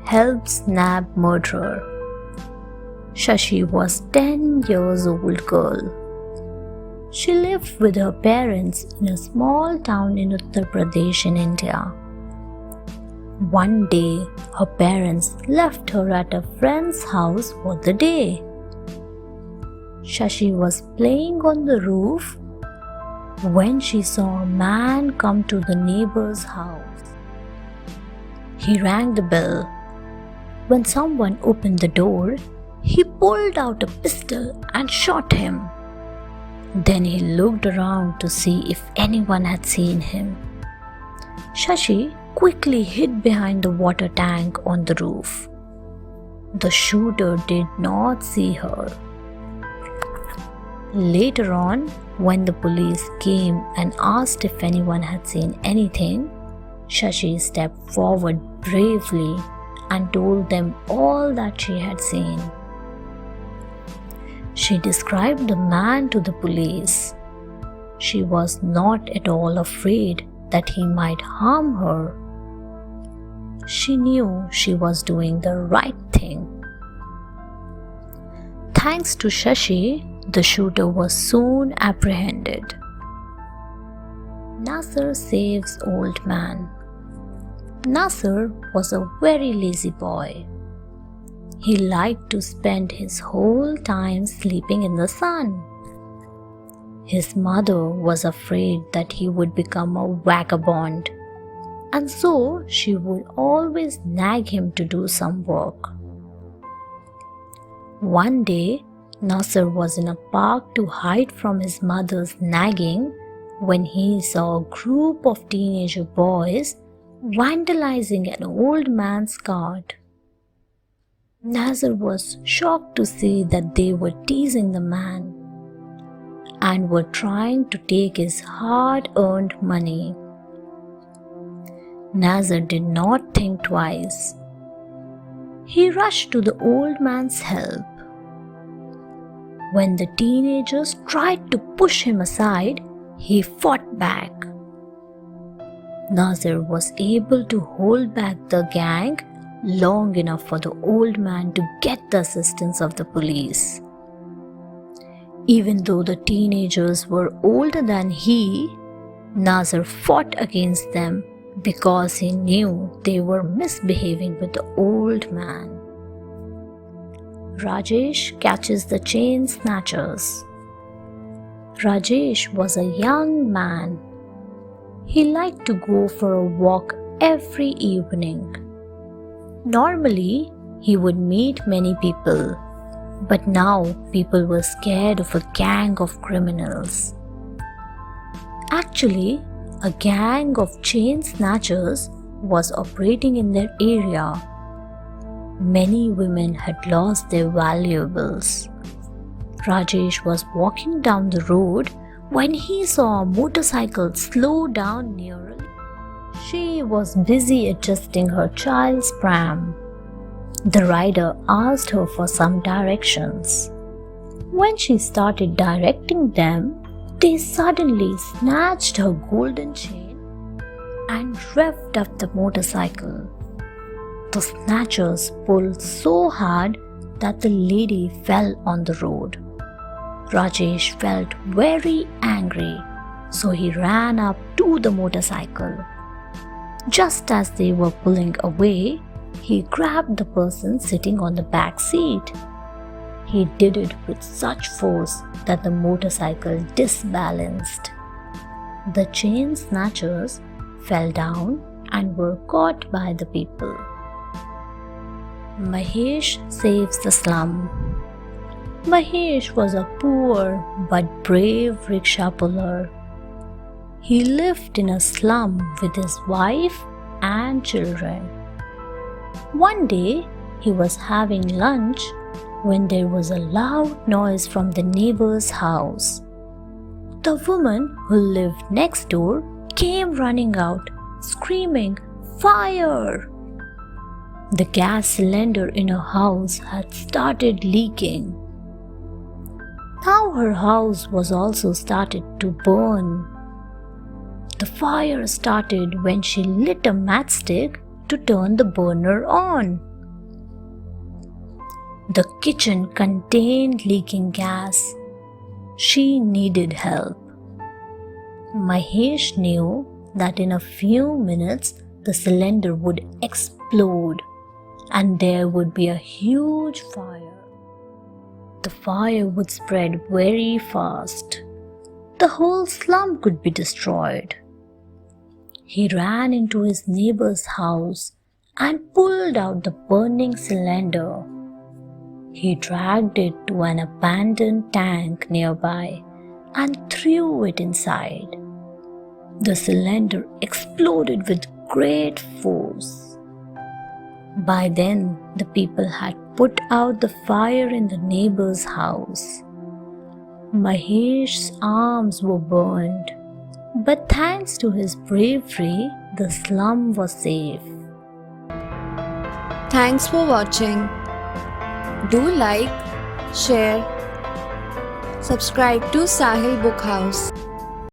helps nab murderer. Shashi was 10 years old girl. She lived with her parents in a small town in Uttar Pradesh in India. One day, her parents left her at a friend's house for the day. Shashi was playing on the roof when she saw a man come to the neighbor's house. He rang the bell. When someone opened the door, he pulled out a pistol and shot him. Then he looked around to see if anyone had seen him. Shashi quickly hid behind the water tank on the roof. The shooter did not see her. Later on, when the police came and asked if anyone had seen anything, Shashi stepped forward bravely and told them all that she had seen. She described the man to the police. She was not at all afraid that he might harm her. She knew she was doing the right thing. Thanks to Shashi, the shooter was soon apprehended. Nazar saves old man. Nazar was a very lazy boy. He liked to spend his whole time sleeping in the sun. His mother was afraid that he would become a vagabond, and so she would always nag him to do some work. One day, Nazar was in a park to hide from his mother's nagging when he saw a group of teenager boys vandalizing an old man's cart. Nazar was shocked to see that they were teasing the man and were trying to take his hard-earned money. Nazar did not think twice. He rushed to the old man's help. When the teenagers tried to push him aside, he fought back. Nazar was able to hold back the gang long enough for the old man to get the assistance of the police. Even though the teenagers were older than he, Nazar fought against them because he knew they were misbehaving with the old man. Rajesh catches the chain snatchers. Rajesh was a young man. He liked to go for a walk every evening. Normally, he would meet many people, but now people were scared of a gang of criminals. Actually, a gang of chain snatchers was operating in their area. Many women had lost their valuables. Rajesh was walking down the road when he saw a motorcycle slow down near a lake. She was busy adjusting her child's pram. The rider asked her for some directions. When she started directing them, they suddenly snatched her golden chain and revved up the motorcycle. The snatchers pulled so hard that the lady fell on the road. Rajesh felt very angry, so he ran up to the motorcycle. Just as they were pulling away, he grabbed the person sitting on the back seat. He did it with such force that the motorcycle disbalanced. The chain snatchers fell down and were caught by the people. Mahesh saves the slum. Mahesh was a poor but brave rickshaw puller. He lived in a slum with his wife and children. One day, he was having lunch when there was a loud noise from the neighbor's house. The woman who lived next door came running out, screaming, "Fire!" The gas cylinder in her house had started leaking. Now her house was also started to burn. The fire started when she lit a matchstick to turn the burner on. The kitchen contained leaking gas. She needed help. Mahesh knew that in a few minutes the cylinder would explode and there would be a huge fire. The fire would spread very fast. The whole slum could be destroyed. He ran into his neighbor's house and pulled out the burning cylinder. He dragged it to an abandoned tank nearby and threw it inside. The cylinder exploded with great force. By then, the people had put out the fire in the neighbor's house. Mahesh's arms were burned, but thanks to his bravery, the slum was safe. Thanks for watching. Do like, share, subscribe to Sahil Book House.